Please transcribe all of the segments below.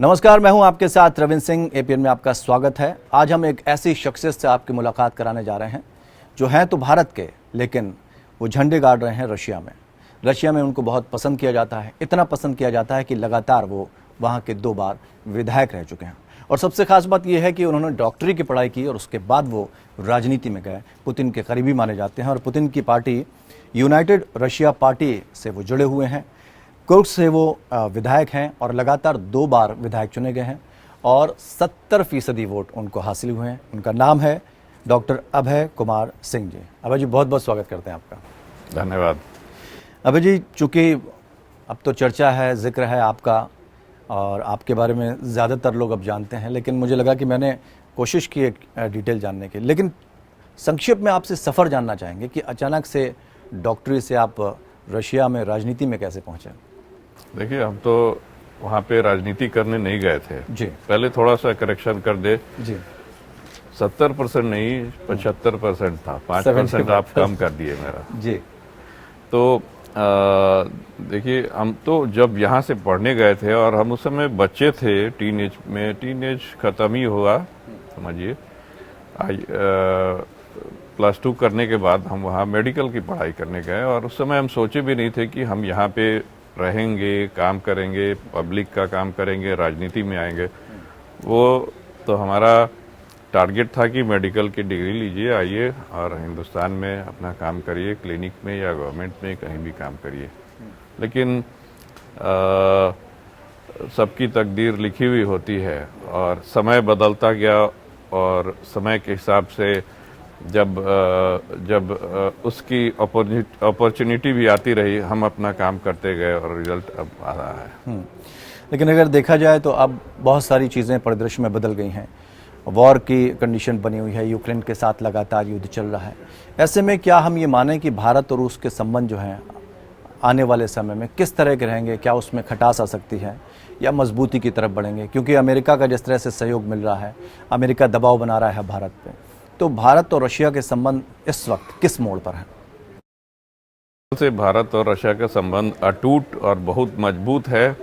नमस्कार, मैं हूं आपके साथ रविंद्र सिंह। एपीएन में आपका स्वागत है। आज हम एक ऐसी शख्सियत से आपकी मुलाकात कराने जा रहे हैं जो हैं तो भारत के, लेकिन वो झंडे गाड़ रहे हैं रशिया में। रशिया में उनको बहुत पसंद किया जाता है, इतना पसंद किया जाता है कि लगातार वो वहाँ के 2 बार विधायक रह चुके हैं। और सबसे खास बात यह है कि उन्होंने डॉक्टरी की पढ़ाई की और उसके बाद वो राजनीति में गए। पुतिन के करीबी माने जाते हैं और पुतिन की पार्टी यूनाइटेड रशिया पार्टी से वो जुड़े हुए हैं। कुर्स्क से वो विधायक हैं और लगातार 2 बार विधायक चुने गए हैं और 70% वोट उनको हासिल हुए हैं। उनका नाम है डॉक्टर अभय कुमार सिंह जी। अभय जी, बहुत बहुत स्वागत करते हैं आपका। धन्यवाद। अभय जी, चूँकि अब तो चर्चा है, जिक्र है आपका और आपके बारे में ज़्यादातर लोग अब जानते हैं, लेकिन मुझे लगा कि मैंने कोशिश की एक डिटेल जानने की। लेकिन संक्षिप्त में आपसे सफ़र जानना चाहेंगे कि अचानक से डॉक्टरी से आप रशिया में राजनीति में कैसे पहुँचे? देखिए, हम तो वहाँ पे राजनीति करने नहीं गए थे जी। पहले थोड़ा सा करेक्शन कर दे जी। 70% नहीं 75% था, 5% आप कम कर दिए मेरा। जी। तो देखिए, हम तो जब यहाँ से पढ़ने गए थे और हम उस समय बच्चे थे, टीनेज खत्म ही हुआ समझिए। +2 करने के बाद हम वहाँ मेडिकल की पढ़ाई करने गए और उस समय हम सोचे भी नहीं थे कि हम यहाँ पे रहेंगे, काम करेंगे, पब्लिक का काम करेंगे, राजनीति में आएंगे। वो तो हमारा टारगेट था कि मेडिकल की डिग्री लीजिए, आइए और हिंदुस्तान में अपना काम करिए, क्लिनिक में या गवर्नमेंट में कहीं भी काम करिए। लेकिन सबकी तकदीर लिखी हुई होती है और समय बदलता गया और समय के हिसाब से जब उसकी अपॉर्चुनिटी भी आती रही, हम अपना काम करते गए और रिजल्ट अब आ रहा है। लेकिन अगर देखा जाए तो अब बहुत सारी चीज़ें परिदृश्य में बदल गई हैं। वॉर की कंडीशन बनी हुई है, यूक्रेन के साथ लगातार युद्ध चल रहा है। ऐसे में क्या हम ये मानें कि भारत और रूस के संबंध जो हैं आने वाले समय में किस तरह के रहेंगे? क्या उसमें खटास आ सकती है या मजबूती की तरफ बढ़ेंगे? क्योंकि अमेरिका का जिस तरह से सहयोग मिल रहा है, अमेरिका दबाव बना रहा है भारत पे, तो भारत और रशिया के संबंध इस वक्त किस मोड़ पर हैं? से भारत और रशिया का संबंध अटूट और बहुत मजबूत है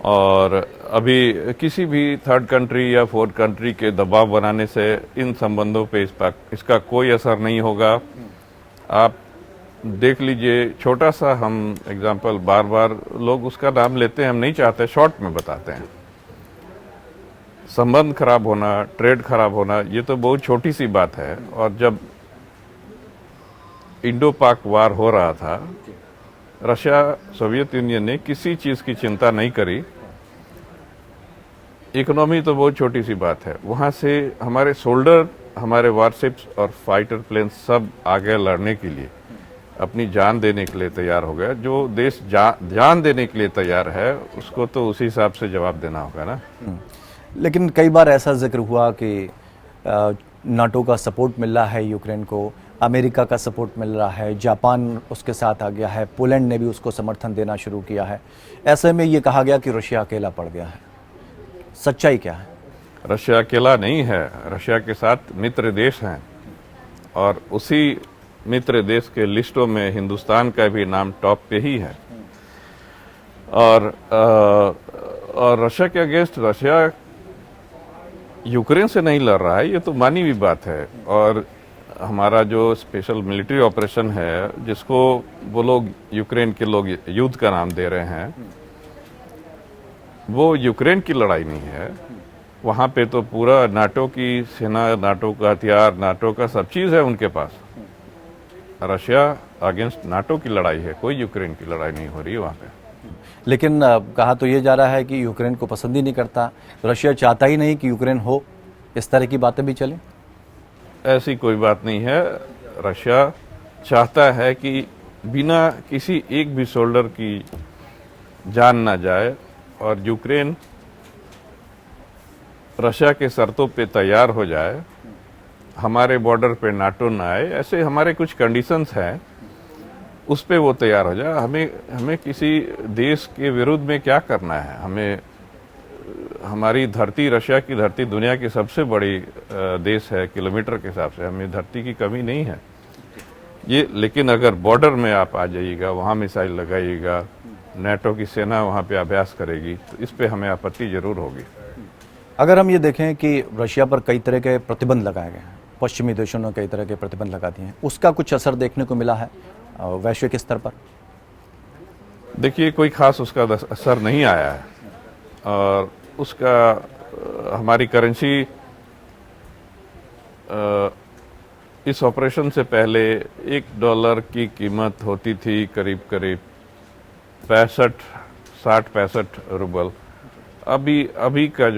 और अभी किसी भी थर्ड कंट्री या फोर्थ कंट्री के दबाव बनाने से इन संबंधों पे इसका कोई असर नहीं होगा। आप देख लीजिए, छोटा सा हम एग्जांपल, बार बार लोग उसका नाम लेते हैं, हम नहीं चाहते, शॉर्ट में बताते हैं। संबंध खराब होना, ट्रेड खराब होना, ये तो बहुत छोटी सी बात है। और जब इंडो पाक वार हो रहा था, रशिया, सोवियत यूनियन ने किसी चीज की चिंता नहीं करी। इकोनॉमी तो बहुत छोटी सी बात है, वहां से हमारे सोल्डर, हमारे वारशिप्स और फाइटर प्लेन सब आगे लड़ने के लिए, अपनी जान देने के लिए तैयार हो गया। जो देश जान देने के लिए तैयार है, उसको तो उसी हिसाब से जवाब देना होगा ना। लेकिन कई बार ऐसा जिक्र हुआ कि नाटो का सपोर्ट मिल रहा है यूक्रेन को, अमेरिका का सपोर्ट मिल रहा है, जापान उसके साथ आ गया है, पोलैंड ने भी उसको समर्थन देना शुरू किया है। ऐसे में ये कहा गया कि रशिया अकेला पड़ गया है। सच्चाई क्या है? रशिया अकेला नहीं है, रशिया के साथ मित्र देश हैं और उसी मित्र देश के लिस्टों में हिंदुस्तान का भी नाम टॉप पे ही है। और रशिया के अगेंस्ट रशिया यूक्रेन से नहीं लड़ रहा है, ये तो मानी हुई बात है। और हमारा जो स्पेशल मिलिट्री ऑपरेशन है, जिसको वो लोग, यूक्रेन के लोग युद्ध का नाम दे रहे हैं, वो यूक्रेन की लड़ाई नहीं है। वहाँ पे तो पूरा नाटो की सेना, नाटो का हथियार, नाटो का सब चीज़ है उनके पास। रशिया अगेंस्ट नाटो की लड़ाई है, कोई यूक्रेन की लड़ाई नहीं हो रही है वहाँ पे। लेकिन कहा तो ये जा रहा है कि यूक्रेन को पसंद ही नहीं करता, रशिया चाहता ही नहीं कि यूक्रेन हो। इस तरह की बातें भी चलें? ऐसी कोई बात नहीं है। रशिया चाहता है कि बिना किसी एक भी सोल्डर की जान ना जाए और यूक्रेन रशिया के शर्तों पे तैयार हो जाए, हमारे बॉर्डर पे नाटो ना आए, ऐसे हमारे कुछ कंडीशंस हैं, उस पे वो तैयार हो जाए। हमें किसी देश के विरुद्ध में क्या करना है? हमें, हमारी धरती, रशिया की धरती दुनिया की सबसे बड़ी देश है किलोमीटर के हिसाब से, हमें धरती की कमी नहीं है ये। लेकिन अगर बॉर्डर में आप आ जाइएगा, वहाँ मिसाइल लगाइएगा, नेटो की सेना वहाँ पे अभ्यास करेगी, तो इस पे हमें आपत्ति जरूर होगी। अगर हम ये देखें कि रशिया पर कई तरह के प्रतिबंध लगाए गए हैं, पश्चिमी देशों ने कई तरह के प्रतिबंध लगा दिए हैं, उसका कुछ असर देखने को मिला है वैश्विक स्तर पर? देखिए, कोई खास उसका असर नहीं आया है, और उसका हमारी करेंसी इस ऑपरेशन से पहले $1 की कीमत होती थी करीब करीब 60-65 रुपये। अभी का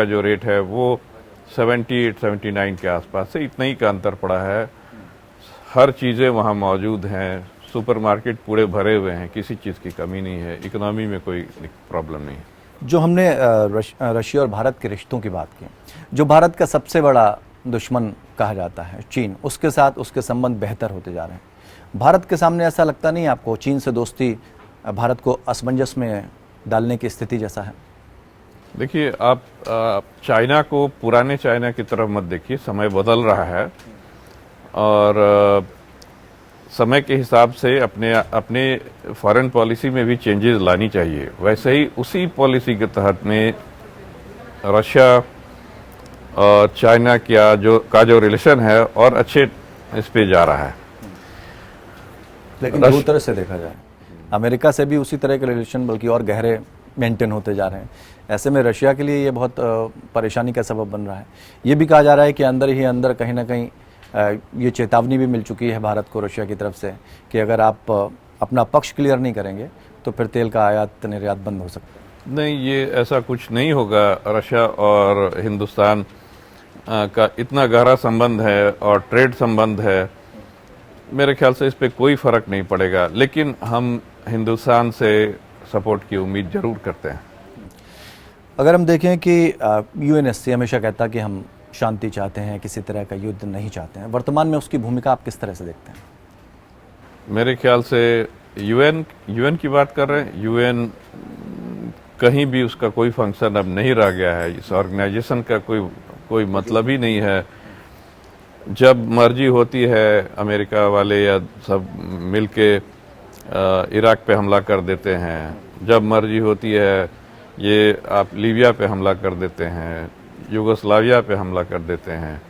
जो रेट है वो 78-79 के आसपास से, इतना ही का अंतर पड़ा है। हर चीज़ें वहाँ मौजूद हैं, सुपरमार्केट पूरे भरे हुए हैं, किसी चीज़ की कमी नहीं है, इकोनॉमी में कोई प्रॉब्लम नहीं है। जो हमने रशिया और भारत के रिश्तों की बात की, जो भारत का सबसे बड़ा दुश्मन कहा जाता है चीन, उसके साथ उसके संबंध बेहतर होते जा रहे हैं। भारत के सामने ऐसा लगता नहीं आपको चीन से दोस्ती भारत को असमंजस में डालने की स्थिति जैसा है? देखिए, आप चाइना को पुराने चाइना की तरफ मत देखिए, समय बदल रहा है, और समय के हिसाब से अपने फॉरेन पॉलिसी में भी चेंजेस लानी चाहिए। वैसे ही उसी पॉलिसी के तहत में रशिया और चाइना का जो रिलेशन है और अच्छे इस पे जा रहा है। लेकिन दो तरह से देखा जाए, अमेरिका से भी उसी तरह के रिलेशन बल्कि और गहरे मेंटेन होते जा रहे हैं। ऐसे में रशिया के लिए ये बहुत परेशानी का सबब बन रहा है। ये भी कहा जा रहा है कि अंदर ही अंदर कहीं ना कहीं ये चेतावनी भी मिल चुकी है भारत को रशिया की तरफ से कि अगर आप अपना पक्ष क्लियर नहीं करेंगे तो फिर तेल का आयात निर्यात बंद हो सकता है। नहीं, ये ऐसा कुछ नहीं होगा। रशिया और हिंदुस्तान का इतना गहरा संबंध है और ट्रेड संबंध है, मेरे ख्याल से इस पे कोई फर्क नहीं पड़ेगा। लेकिन हम हिंदुस्तान से सपोर्ट की उम्मीद जरूर करते हैं। अगर हम देखें कि यूएनएससी हमेशा कहता है कि हम शांति चाहते हैं, किसी तरह का युद्ध नहीं चाहते हैं, वर्तमान में उसकी भूमिका आप किस तरह से देखते हैं? मेरे ख्याल से यूएन की बात कर रहे हैं। यूएन कहीं भी उसका कोई फंक्शन अब नहीं रह गया है। इस ऑर्गेनाइजेशन का कोई मतलब ही नहीं है। जब मर्जी होती है अमेरिका वाले या सब मिलके इराक पे हमला कर देते हैं। जब मर्जी होती है ये आप लीबिया पे हमला कर देते हैं, युगोस्लाविया पे हमला कर देते हैं।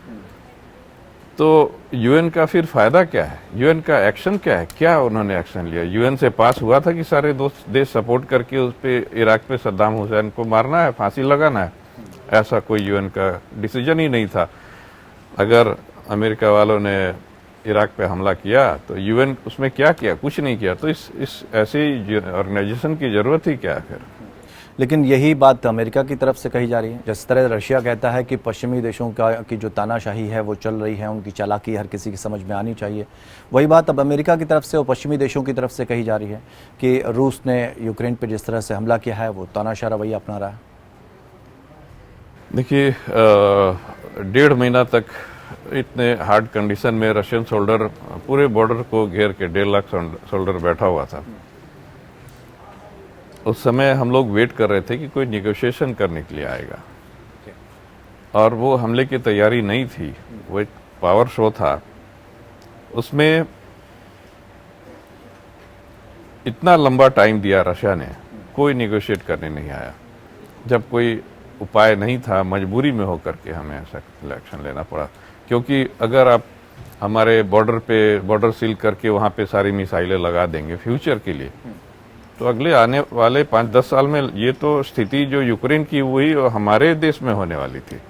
तो यूएन का फिर फायदा क्या है? यूएन का एक्शन क्या है? क्या उन्होंने एक्शन लिया? यूएन से पास हुआ था कि सारे देश सपोर्ट करके उस पे इराक पे सद्दाम हुसैन को मारना है, फांसी लगाना है? ऐसा कोई यूएन का डिसीजन ही नहीं था। अगर अमेरिका वालों ने इराक पे हमला किया तो यूएन उसमें क्या किया? कुछ नहीं किया। तो इस ऐसी ऑर्गेनाइजेशन की जरूरत ही क्या है फिर? लेकिन यही बात अमेरिका की तरफ से कही जा रही है। जिस तरह रशिया कहता है कि पश्चिमी देशों की जो तानाशाही है वो चल रही है, उनकी चालाकी हर किसी की समझ में आनी चाहिए, वही बात अब अमेरिका की तरफ से और पश्चिमी देशों की तरफ से कही जा रही है कि रूस ने यूक्रेन पर जिस तरह से हमला किया है वो तानाशाह रवैया अपना रहा है। देखिए, 1.5 महीना तक इतने हार्ड कंडीशन में रशियन सोल्डर पूरे बॉर्डर को घेर के 1.5 लाख सोल्डर बैठा हुआ था। उस समय हम लोग वेट कर रहे थे कि कोई निगोशिएशन करने के लिए आएगा, और वो हमले की तैयारी नहीं थी। वो एक पावर शो था। उसमें इतना लंबा टाइम दिया रशिया ने, कोई निगोशिएट करने नहीं आया। जब कोई उपाय नहीं था, मजबूरी में होकर के हमें ऐसा एक्शन लेना पड़ा। क्योंकि अगर आप हमारे बॉर्डर सील करके वहाँ पे सारी मिसाइलें लगा देंगे फ्यूचर के लिए, तो अगले आने वाले 5-10 साल में ये तो स्थिति जो यूक्रेन की हुई और हमारे देश में होने वाली थी।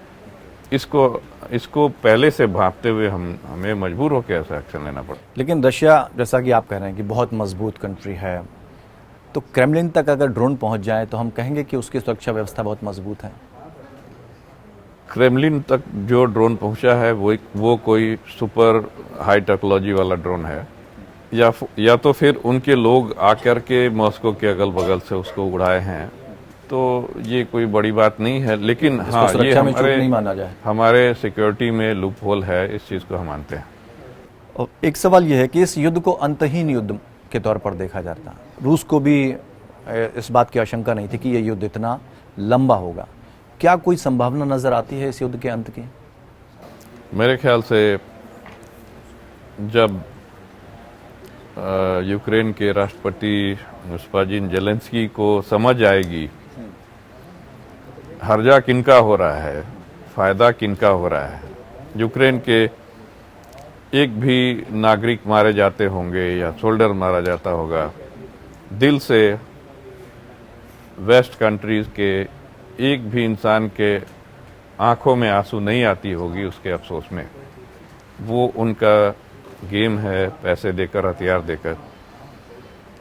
इसको पहले से भांपते हुए हमें मजबूर होकर ऐसा एक्शन लेना पड़ा। लेकिन रशिया, जैसा कि आप कह रहे हैं कि बहुत मजबूत कंट्री है, तो क्रेमलिन तक अगर ड्रोन पहुंच जाए तो हम कहेंगे कि उसकी सुरक्षा व्यवस्था बहुत मजबूत है। क्रेमलिन तक जो ड्रोन पहुंचा है वो कोई सुपर हाई टेक्नोलॉजी वाला ड्रोन है, या तो फिर उनके लोग आकर के मॉस्को के अगल बगल से उसको उड़ाए हैं। तो ये कोई बड़ी बात नहीं है। लेकिन हाँ, ये नहीं माना जाए। हमारे सिक्योरिटी में लूप होल है, इस चीज़ को हम मानते हैं। और एक सवाल ये है कि इस युद्ध को अंतहीन युद्ध के तौर पर देखा जाता है। रूस को भी इस बात की आशंका नहीं थी कि ये युद्ध इतना लंबा होगा। क्या कोई संभावना नजर आती है इस युद्ध के अंत की? मेरे ख्याल से जब यूक्रेन के राष्ट्रपति मुस्ताफिन जेलेंस्की को समझ आएगी हर्जा किनका हो रहा है, फायदा किनका हो रहा है। यूक्रेन के एक भी नागरिक मारे जाते होंगे या सोल्डर मारा जाता होगा, दिल से वेस्ट कंट्रीज के एक भी इंसान के आंखों में आंसू नहीं आती होगी उसके अफसोस में। वो उनका गेम है, पैसे देकर, हथियार देकर।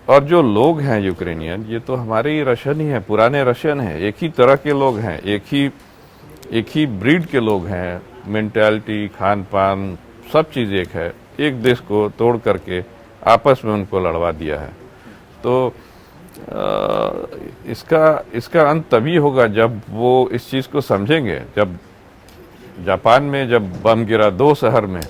और जो लोग हैं यूक्रेनियन, ये तो हमारे ही रशियन ही हैं, पुराने रशियन हैं, एक ही तरह के लोग हैं, एक ही ब्रीड के लोग हैं। मेंटालिटी, खान पान, सब चीज़ एक है। एक देश को तोड़ करके आपस में उनको लड़वा दिया है। तो इसका अंत तभी होगा जब वो इस चीज़ को समझेंगे। जब जापान में जब बम गिरा 2 शहर में,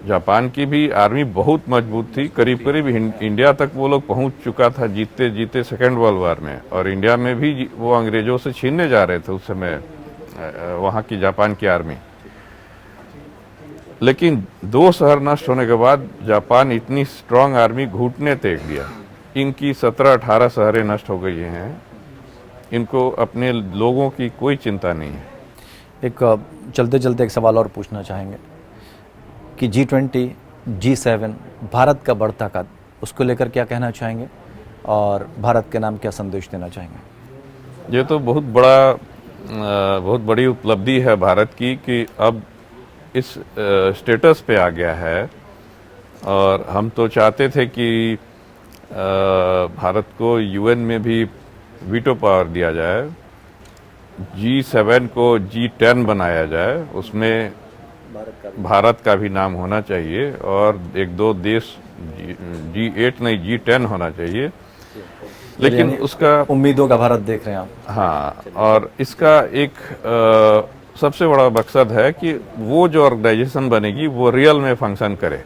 जापान की भी आर्मी बहुत मजबूत थी, करीब करीब इंडिया तक वो लोग पहुंच चुका था जीते जीते सेकेंड वर्ल्ड वॉर में। और इंडिया में भी वो अंग्रेजों से छीनने जा रहे थे उस समय वहाँ की जापान की आर्मी। लेकिन 2 शहर नष्ट होने के बाद जापान इतनी स्ट्रांग आर्मी घुटने टेक दिया। इनकी 17-18 शहरें नष्ट हो गई हैं। इनको अपने लोगों की कोई चिंता नहीं है। एक चलते चलते एक सवाल और पूछना चाहेंगे कि G20, G7, भारत का बढ़ता कद, उसको लेकर क्या कहना चाहेंगे और भारत के नाम क्या संदेश देना चाहेंगे? ये तो बहुत बड़ी उपलब्धि है भारत की कि अब इस स्टेटस पे आ गया है। और हम तो चाहते थे कि भारत को यूएन में भी वीटो पावर दिया जाए, G7 को G10 बनाया जाए, उसमें भारत का भी नाम होना चाहिए। और 1-2 देश G8 नहीं G10 होना चाहिए। लेकिन उसका उम्मीदों का भारत देख रहे हैं आप। हाँ, और इसका एक सबसे बड़ा मकसद है कि वो जो ऑर्गेनाइजेशन बनेगी वो रियल में फंक्शन करे।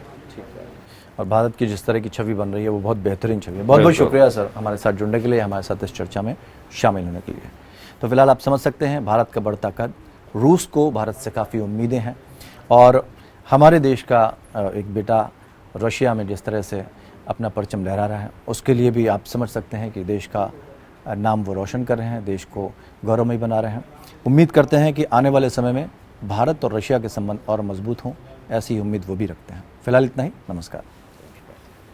और भारत की जिस तरह की छवि बन रही है वो बहुत बेहतरीन छवि है। बहुत बहुत शुक्रिया सर हमारे साथ जुड़ने के लिए, हमारे साथ इस चर्चा में शामिल होने के लिए। तो फिलहाल आप समझ सकते हैं भारत का बढ़ता कद, रूस को भारत से काफ़ी उम्मीदें हैं। और हमारे देश का एक बेटा रशिया में जिस तरह से अपना परचम लहरा रहा है, उसके लिए भी आप समझ सकते हैं कि देश का नाम वो रोशन कर रहे हैं, देश को गौरवमयी बना रहे हैं। उम्मीद करते हैं कि आने वाले समय में भारत और रशिया के संबंध और मजबूत हों, ऐसी उम्मीद वो भी रखते हैं। फिलहाल इतना ही, नमस्कार।